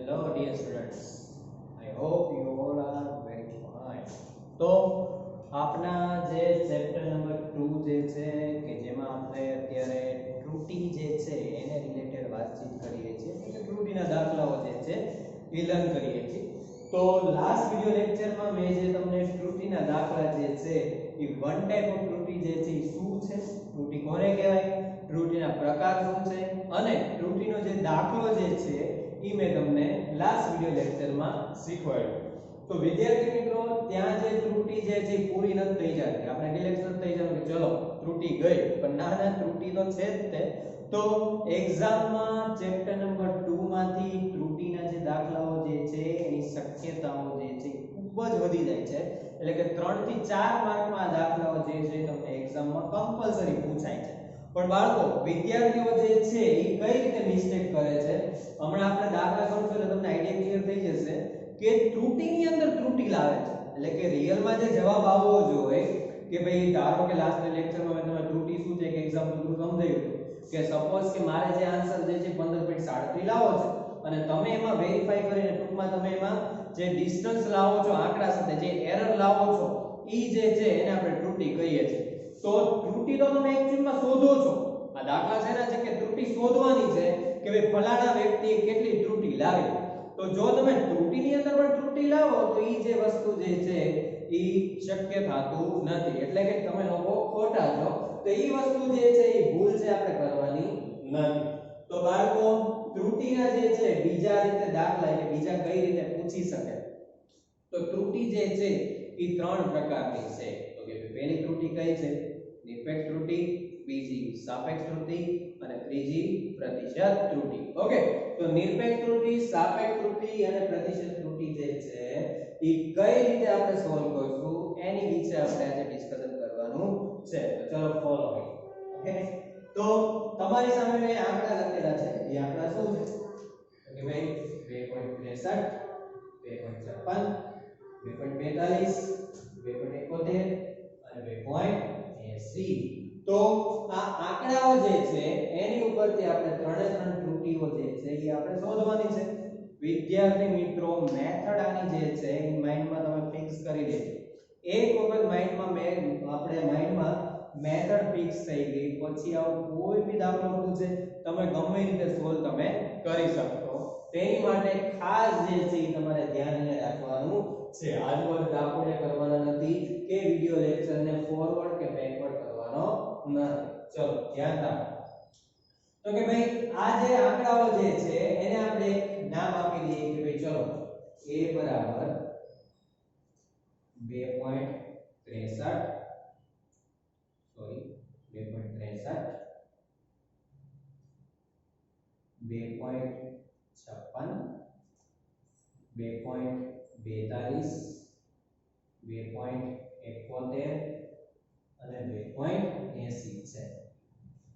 Hello dear students, I hope you all are very fine. તો આપના જે chapter number 2 જે છે કે જેમાં આપણે અત્યારે ત્રુટી જે છે એને રિલેટેડ વાતચીત કરીએ છીએ એટલે ત્રુટીના દાખલાઓ જે છે એ લર્ન કરીએ છીએ. તો લાસ્ટ વિડિયો લેક્ચરમાં મેં જે તમને ત્રુટીના દાખલા જે છે એ વન ટાઈપ ઓફ ત્રુટી જે છે એ શું છે, ત્રુટી કોને કહેવાય, ત્રુટીના પ્રકાર શું છે અને ત્રુટીનો જે દાખલો જે છે ઈ મેં તમને લાસ્ટ વિડિયો લેક્ચરમાં શીખવાડ્યું. તો વિદ્યાર્થી મિત્રો ત્યાં જે ત્રુટી જે છે પૂરી નથી થઈ જતી. આપણે ડિલેક્શન થઈ જતું કે ચલો ત્રુટી ગઈ, પણ ના ત્રુટી તો છે જ તે. તો એક્ઝામમાં ચેપ્ટર નંબર 2 માંથી ત્રુટીના જે દાખલાઓ જે છે એની શક્યતાઓ જે છે ખૂબ જ વધી જાય છે. એટલે કે 3 થી 4 માર્કમાં દાખલાઓ જે છે તમને એક્ઝામમાં કમ્પલસરી પૂછાય છે. પણ બાળકો વિદ્યાર્થીઓ જે છે એ કઈ રીતે મિસ્ટેક કરે છે, હમણાં આપણે દાખલા ગણશું એટલે તમને આઈડિયા ક્લિયર થઈ જશે કે ત્રુટીની અંદર ત્રુટી લાવે છે. એટલે કે રિયલમાં જે જવાબ આવવો જોઈએ કે ભાઈ ધારો કે લાસ્ટ લેક્ચરમાં મેં તમને ત્રુટી શું છે કે એક્ઝામ્પલ થ્રુ સમજાવ્યું કે સપોઝ કે મારે જે આન્સર જે છે 15.37 લાવો છે અને તમે એમાં વેરીફાઈ કરીને ટૂંકમાં તમે એમાં જે ડિસ્ટન્સ લાવો છો આંકડા સાથે જે એરર લાવો છો ઈ જે છે એને આપણે ત્રુટી કહીએ છીએ. તો ત્રુટી તો તમે એક્ચ્યુઅલમાં શોધો છો. આ દાખલા છે ને કે ત્રુટી શોધવાની છે કે ભાઈ ફલાણા વ્યક્તિએ કેટલી ત્રુટી લાવી. તો જો તમે ત્રુટીની અંદર પણ ત્રુટી લાવો તો ઈ જે વસ્તુ જે છે ઈ શક્ય થતું નથી. એટલે કે તમે લોકો ખોટા છો. તો ઈ વસ્તુ જે છે ઈ ભૂલ છે આપણે કરવાની નથી. તો બાળકો ત્રુટીના જે છે બીજા રીતે દાખલા કે બીજા કઈ રીતે પૂછી શકે. તો ત્રુટી જે છે ઈ 3 પ્રકારની છે. તો કે પહેલી ત્રુટી કઈ છે? નિરપેક્ષ ત્રુટી, બીજી સાપેક્ષ ત્રુટી અને ત્રીજી પ્રતિશત ત્રુટી. ઓકે, તો નિરપેક્ષ ત્રુટી, સાપેક્ષ ત્રુટી અને પ્રતિશત ત્રુટી જે છે ઈ કઈ રીતે આપણે સોલ્વ કરશું એની વિશે આપણે આજે ડિસ્કશન કરવાનું છે. તો ચલો ફોલો મી. ઓકે, તો તમારી સામે મેં આંકડા લખેલા છે. એ આંકડા શું છે? તો કે ભાઈ 2.63, 2.56, 2.42, 2.71 અને 2.80. તો આ આંકડાઓ જે છે એની ઉપરથી આપણે ત્રણે ત્રણ ત્રુટીઓ જે છે એ આપણે શોધવાની છે. વિદ્યાર્થી મિત્રો મેથડ આની જે છે એ માઈન્ડમાં તમે ફિક્સ કરી લેજો. એક વખત માઈન્ડમાં મેથડ ફિક્સ થઈ ગઈ પછી આવું કોઈ બી દાખલો પૂછે તમે ગમે રીતે સોલ્વ તમે કરી શકશો. તેની માટે ખાસ જે છે એ તમારે ધ્યાન રાખવાનું છે. આજુબાજુ દાખલા કરવાના નથી કે વિડિયો લેક્ચરને ફોરવર્ડ કે બેકવર્ડ કરવાનો નથી. ચલો ધ્યાન રાખો. તો કે ભાઈ આ જે આંકડાઓ જે છે એને આપણે નામ આપી દઈએ કે ભાઈ ચલો a બરાબર 2.63 સોરી 2.63 2.56 2.42 2.71 અને 2.80 છે.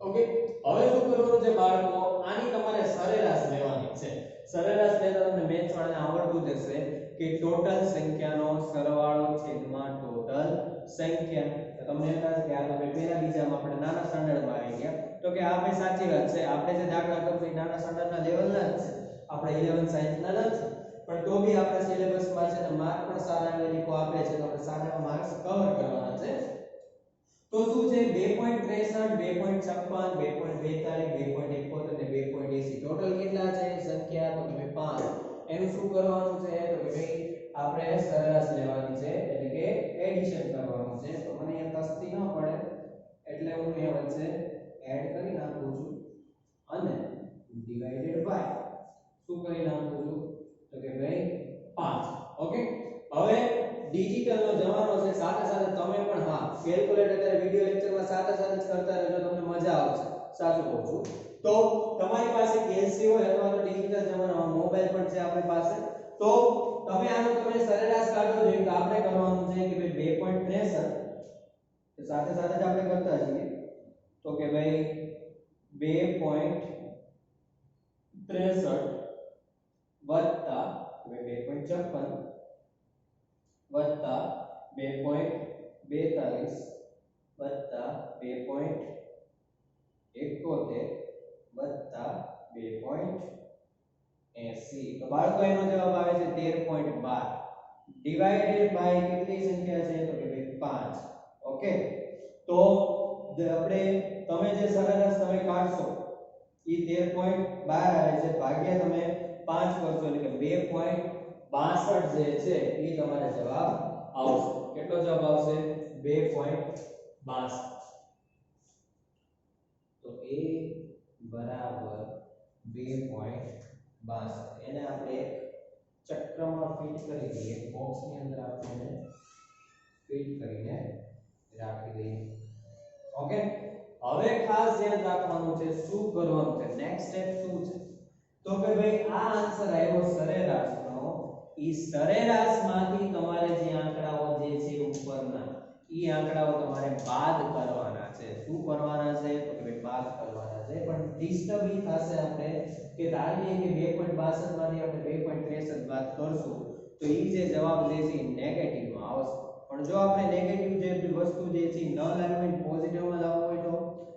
ઓકે, હવે શું કરવાનું છે બાળકો? આની તમારે સરેરાશ લેવાની છે. સરેરાશ લેતા તમને મેથ્સ વાળાને આવડતું જ હશે કે ટોટલ સંખ્યાનો સરવાળો છેદમાં ટોટલ સંખ્યા. તો તમને એમ લાગે કે આ તો પહેલા બીજામાં આપણે નાના સ્ટાન્ડર્ડમાં આવી ગયા. તો કે આ ભાઈ સાચી વાત છે. આપણે જે દાખલા કરતો એ નાના સ્ટાન્ડર્ડના લેવલના જ છે. આપણે 11 સાયન્સના નથી. પણ તો બી આપણા સિલેબસમાં છે ને માર્ક પણ સારા એવા લોકો આપે છે. તો આપણે સારા એવા માર્ક્સ કવર કરવાના છે. તો શું છે 2.63 2.56 2.42 2.71 અને 2.80 ટોટલ કેટલા છે સંખ્યા? તો કે 5. એનું શું કરવાનું છે? તો કે ભાઈ આપણે સરેરાશ લેવાની છે એટલે કે એડિશન કરવાનું છે. તો મને અહીંયા તસ્તી ન પડે એટલે હું અહીંયા વચ્ચે એડ કરી નાખું છું અને ડિવાઇડેડ બાય શું કરી નાખું છું? તો કે ભાઈ 5. ઓકે, હવે ડિજિટલનો જમાનો છે. સાથે સાથે તમે પણ હા કેલ્ક્યુલેટર અત્યારે વિડિયો લેક્ચરમાં સાથે સાથે જ કરતા રહેજો, તમને મજા આવશે. સાચું કહું છું. તો તમારી પાસે કેલ્સી હોય અથવા તો ડિજિટલ જમાનામાં મોબાઈલ પણ છે આપણી પાસે. તો તમે આનો તમે સરેરાશ કાઢો જોઈએ તો આપણે કરવાનું છે કે ભાઈ 2.63 સાથે સાથે જ આપણે કરતા છીએ. તો કે ભાઈ 2.63 વત્તા 2.56 વત્તા 2.42 વત્તા 2.71 વત્તા 2.80 80 તો બાળકો એનો જવાબ આવે છે 13.12 ડિવાઇડેડ બાય કેટલી સંખ્યા છે તો કે ભાઈ 5 ઓકે તો આપણે તમે જે સરેરાશ તમે કાઢશો ઈ 13.12 આવે છે ભાગ્યા તમે 5 કરશો એટલે કે 2.62 જે છે ઈ તમારો જવાબ આવશે કેટલો જવાબ આવશે 2.62 તો a બરાબર 2.62 એને આપણે એક ચક્રમાં ફિટ કરી દઈએ બોક્સની અંદર આપણે ફિટ કરીને રાખી દઈએ ઓકે હવે ખાસ ધ્યાન રાખવાનું છે શું કરવાનું છે નેક્સ્ટ સ્ટેપ શું છે તો કે ભાઈ આ આન્સર આવ્યો સરેરાશનો ઈ સરેરાશમાંથી તમારે જે આંકડાઓ જે છે ઉપરના ઈ આંકડાઓ તમારે બાદ કરવાના છે શું કરવાના છે તો કે ભાઈ બાદ કરવાના છે પણ ડિસ્ટર્બ ઈ થશે આપણે કે ધારીએ કે 2.62 માંથી આપણે 2.63 બાદ કરશું તો ઈ જે જવાબ જે છે નેગેટિવ માં આવશે પણ જો આપણે નેગેટિવ જે વસ્તુ જે છે ન લાવવી હોય પોઝિટિવ માં લાવવું હોય તો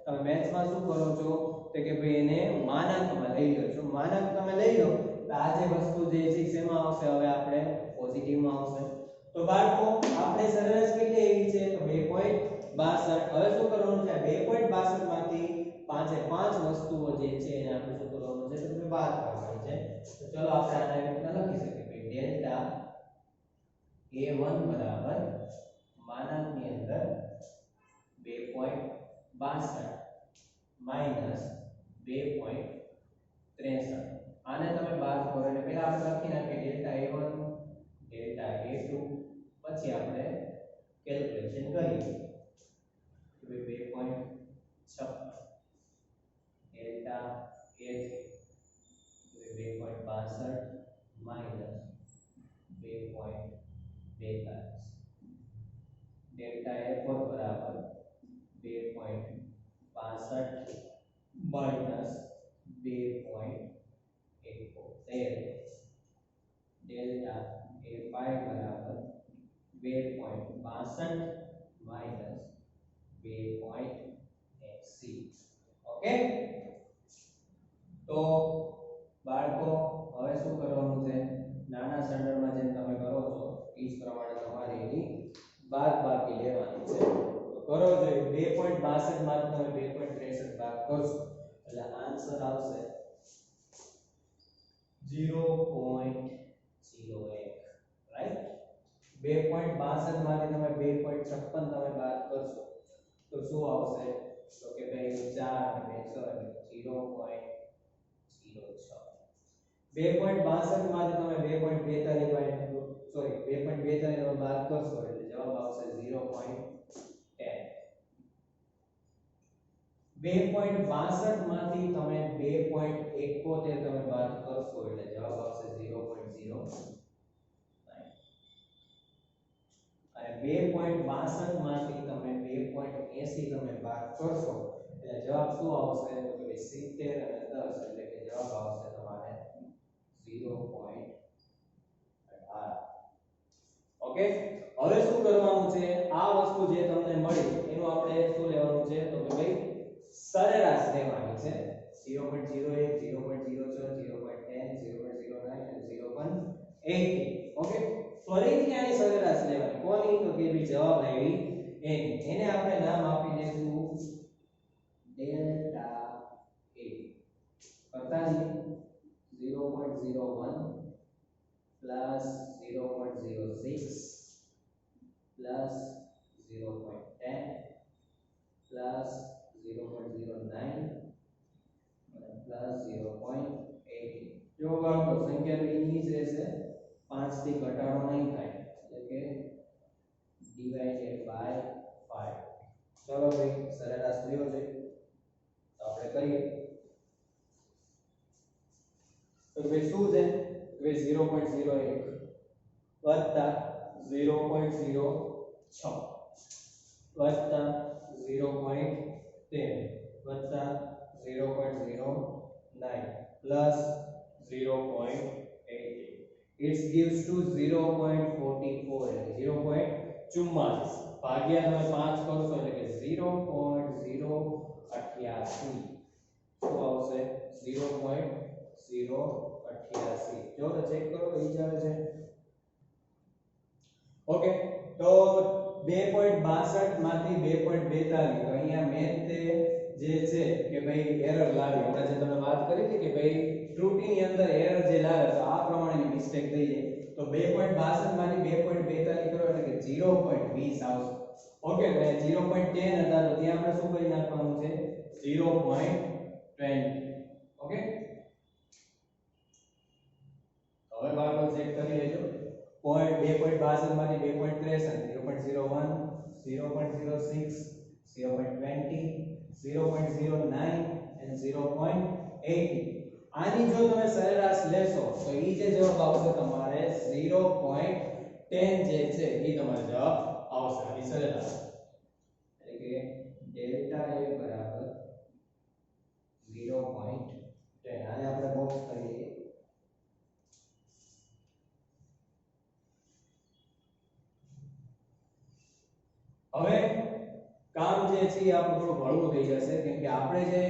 તમે મેથ્સમાં શું કરો છો તો કે ભાઈ એને માનાંકમાં લઈ લો છો માનાંક તમે લઈ લો તો આ જે વસ્તુ જે છે શેમાં આવશે હવે આપણે પોઝિટિવમાં આવશે તો બાળકો આપણે સરેરાશ કેટલી આવી છે તો 2.62 હવે શું કરવાનું છે 2.62 માંથી પાંચે પાંચ વસ્તુઓ જે છે એને આપણે શું કરવાનું છે તો બાદ કરવાની છે તો ચલો આપણે આને રીતના લખી શકીએ ભાઈ ડેલ્ટા a1 બરાબર માનાંકની અંદર 2.62 માઈનસ 2.63 આને તમે બાદ કરો એટલે પહેલા આપણે લખી નાખીએ ડેલ્ટા a1 ડેલ્ટા a2 પછી આપણે કેલ્ક્યુલેશન કરીએ તો 2.56 delta a3 2.62 minus 2.42 delta a4 बराबर 2.62 माइनस 2.71 डेल्टा a5 बराबर 2.62 माइनस 2.80 ओके तो બાળકો હવે શું કરવાનું છે નાના સ્ટાન્ડર્ડમાં જેમ તમે કરો છો એ જ પ્રમાણે તમારે એની બાદ બાકી લેવાની છે તો કરો જોઈએ 2.62 માં તમે 2.63 બાદ કરશો એટલે આન્સર આવશે 0.01 રાઈટ 2.62 માંથી તમે 2.56 તમે બાદ કરશો તો શું આવશે તો કે ભાઈ 4 અને 6 એટલે 0.06 2.62 માંથી તમે 2.42 સોરી 2.42 તમે બાદ કરશો એટલે જવાબ આવશે 0.10 2.62 માંથી તમે 2.71 તમે બાદ કરશો એટલે જવાબ આવશે 0.09 અને 2.62 માંથી તમે 2.80 તમે બાદ કરશો એટલે જવાબ શું આવશે તો કે 70 અને 10 એટલે કે જવાબ આવશે તમારે 0.18 ઓકે હવે શું કરવાનું છે આ વસ્તુ જે તમને મળી એનું આપણે શું લેવાનું છે તો કે ભાઈ સરેરાશ લેવાની છે 0.01 0.06 0.10 0.09 અને 0.80 ઓકે ફરીથી આની સરેરાશ લેવાની કોની તો કે ભઈ જવાબ આવી એની એને આપણે નામ આપી દઈશું ડેલ્ટા a કરતા જ 0.01 plus 0.06 plus 0.10 plus 0.09 plus 0.80 જો બાળકો સંખ્યા એની જ રહેશે 5 થી ઘટાડો નહીં થાય એટલે કે divided by 5 ચલો ભાઈ સરેરાશ લ્યો છે તો આપણે કરીએ તો ભાઈ શું છે ભાઈ 0.01 વત્તા 0.06 વત્તા 0.10 વત્તા 0.09 પ્લસ 0.80 it gives to 0.44 એટલે 0.44 ભાગ્યા તમે 5 કરશો એટલે કે 0.088 શું આવશે 0.088 88 જો તો ચેક કરો કઈ જ આવે છે ઓકે તો 2.62 માંથી 2.42 તો અહીંયા મેં તે જે છે કે ભાઈ એરર લાવી હમણાં જે તમે વાત કરી હતી કે ભાઈ ત્રુટીની અંદર એરર જે લાવે તો આ પ્રમાણેની મિસ્ટેક થઈ જાય તો 2.62 માંથી 2.42 કરો એટલે કે 0.20 આવશે ઓકે તો 0.10 હતા તો ત્યાં આપણે શું કરી નાખવાનું છે 0.20 ઓકે હવે બાળકો ચેક કરી લેજો પોઈન્ટ 2.62 માંથી 2.63 0.01 0.06 0.20 0.09 and 0.80 આની જો તમે સરેરાશ લેશો તો ઈ જે જવાબ આવશે તમારે 0.10 જે છે ઈ તમારો જવાબ આવશે આની સરેરાશ એટલે કે ડેલ્ટા a બરાબર 0.10 આને આપણે બોક્સ કરીએ હવે કામ જે છે આપણું થોડું હળવું થઈ જશે કેમ કે આપણે જે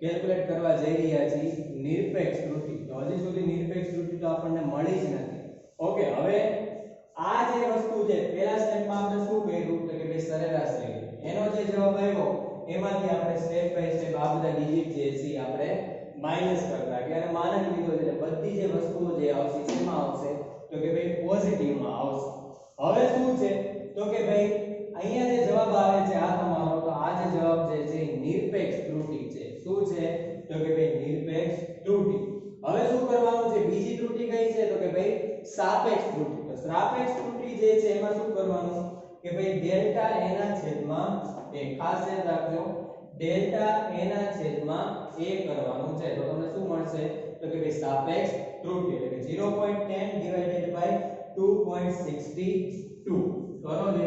કેલ્ક્યુલેટ કરવા જઈ રહ્યા છીએ નિરપેક્ષ ત્રુટિ તો હજી સુધી નિરપેક્ષ ત્રુટિ તો આપણને મળી જ નથી ઓકે હવે આ જે વસ્તુ છે પહેલા સ્ટેપમાં આપણે શું કર્યું તો કે ભાઈ સરેરાશ લઈ એનો જે જવાબ આવ્યો એમાંથી આપણે સ્ટેપ બાય સ્ટેપ આ બધા ડિજિટ જે છે આપણે માઈનસ કરતા કે અને માનક લીધો છે બધી જે વસ્તુઓ જે આવશે શેમાં આવશે તો કે ભાઈ પોઝિટિવમાં આવશે હવે શું છે તો કે ભાઈ અહીંયા જે જવાબ આવે છે આ તમારો તો આ જે જવાબ જે છે નિરપેક્ષ ત્રુટિ છે શું છે તો કે ભાઈ નિરપેક્ષ ત્રુટિ હવે શું કરવાનું છે બીજી ત્રુટિ કઈ છે તો કે ભાઈ સાપેક્ષ ત્રુટિ તો સાપેક્ષ ત્રુટિ જે છે એમાં શું કરવાનું કે ભાઈ ડેલ્ટા a ના છેદમાં a ખાસ યાદ રાખજો ડેલ્ટા a ના છેદમાં a કરવાનું છે તો તમને શું મળશે તો કે ભાઈ સાપેક્ષ ત્રુટિ એટલે કે 0.10 ડિવાઇડેડ બાય 2.62 બરોબર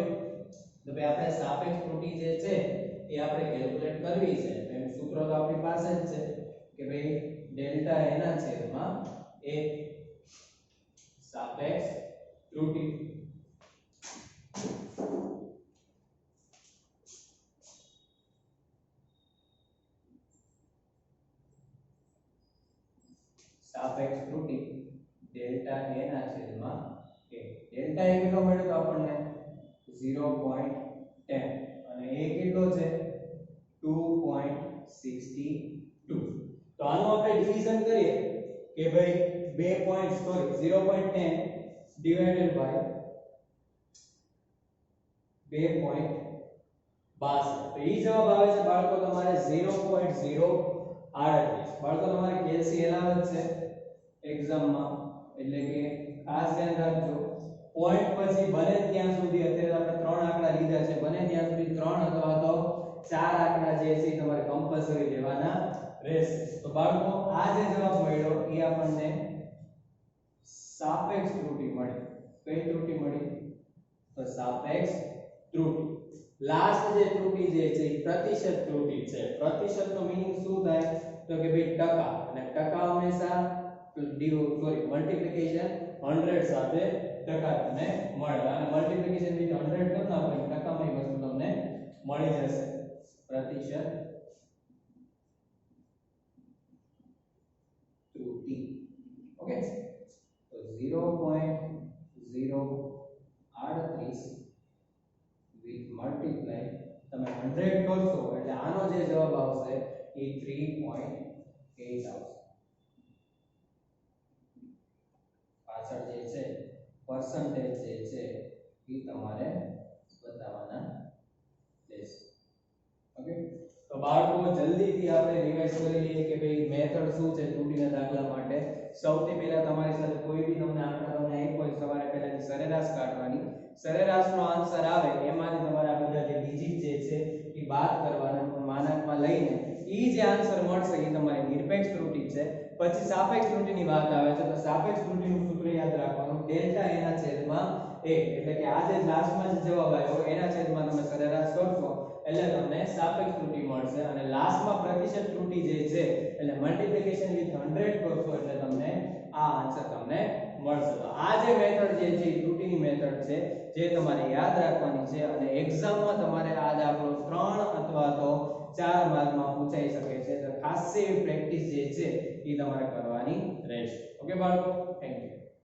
તો ભાઈ આપણે સાપેક્ષ ત્રુટિ જે છે એ આપણે કેલ્ક્યુલેટ કરવી છે એનું સૂત્ર તો આપણી પાસે જ છે કે ભાઈ ડેલ્ટા a ના છેદમાં a સાપેક્ષ ત્રુટિ સાપેક્ષ ત્રુટિ ડેલ્ટા a ના છેદમાં a ડેલ્ટા a કેટલો મળ્યો તો આપણને 0.10 અને a કેટલો છે 2.62 તો આનું આપણે ડિવિઝન કરીએ કે ભાઈ 0.10 ડિવાઇડેડ બાય 2.62 તો ઈ જવાબ આવે છે બાળકો તમારે 0.038 બાળકો તમારે કેલ્સી અલાવત છે એક્ઝામમાં એટલે કે ખાસ ધ્યાન રાખજો પોઈન્ટ પછી બને ત્યાં સુધી અત્યારે આપણે ત્રણ આંકડા લીધા છે બને ત્યાં સુધી ત્રણ અથવા તો ચાર આંકડા જે છે તમારે કમ્પલસરી લેવાના રહેશે તો બાળકો આ જે જવાબ મળ્યો એ આપણને સાપેક્ષ ત્રુટિ મળી કઈ ત્રુટિ મળી તો સાપેક્ષ ત્રુટિ લાસ્ટ જે ત્રુટિ જે છે એ પ્રતિશત ત્રુટિ છે પ્રતિશતનો મીનિંગ શું થાય તો કે ભાઈ ટકા અને ટકા હંમેશા મલ્ટીપ્લિકેશન 100 સાથે ટકા તમને મળે અને મલ્ટીપ્લિકેશન વિથ 100 કરી નાખો એટલે ટકામાં એ વસ્તુ તમને મળી જશે પ્રતિશત ત્રુટિ ઓકે તો 0.038 with multiply તમે 100 કરશો એટલે આનો જે જવાબ આવશે એ 3.8 આવશે પાછળ જે છે percentage જે છે એ તમારે બતાવવાના રહેશે ઓકે તો બાળકો જલ્દીથી આપણે રિવાઇઝ કરી લઈએ કે ભાઈ મેથડ શું છે ત્રુટિના દાખલા માટે સૌથી પહેલા તમારી સાથે કોઈ બી તમને આંકડા તમને આપ્યો હોય સવારે પહેલાની સરેરાશ કાઢવાની સરેરાશનો આન્સર આવે એમાંથી તમારે આ બધા જે ડિજિટ જે છે એ બાદ કરવાના માનકમાં લઈને ઈ જે આન્સર મળશે એ તમારી નિરપેક્ષ ત્રુટિ છે પછી સાપેક્ષ ત્રુટિની વાત આવે છે તો સાપેક્ષ ત્રુટિનું સૂત્ર યાદ રાખવાનું ડેલ્ટા a ના છેદમાં a એટલે કે આ જે લાસ્ટમાં જે જવાબ આવ્યો એના છેદમાં તમે સરેરાશ કરશો એટલે તમને સાપેક્ષ ત્રુટિ મળશે અને લાસ્ટમાં પ્રતિશત ત્રુટિ જે છે એટલે મલ્ટીપ્લિકેશન વિથ 100 કરશો એટલે તમને આ આન્સર તમને મળશે તો આ જે મેથડ જે છે ત્રુટિની મેથડ છે જે તમારે યાદ રાખવાની છે અને એક્ઝામમાં તમારે આ દાખલો 3 અથવા તો 4 માર્કમાં પૂછાઈ શકે છે તો ખાસ એવી પ્રેક્ટિસ જે છે એ તમારે કરવાની રહેશે. ઓકે બાળકો, થેન્ક યુ.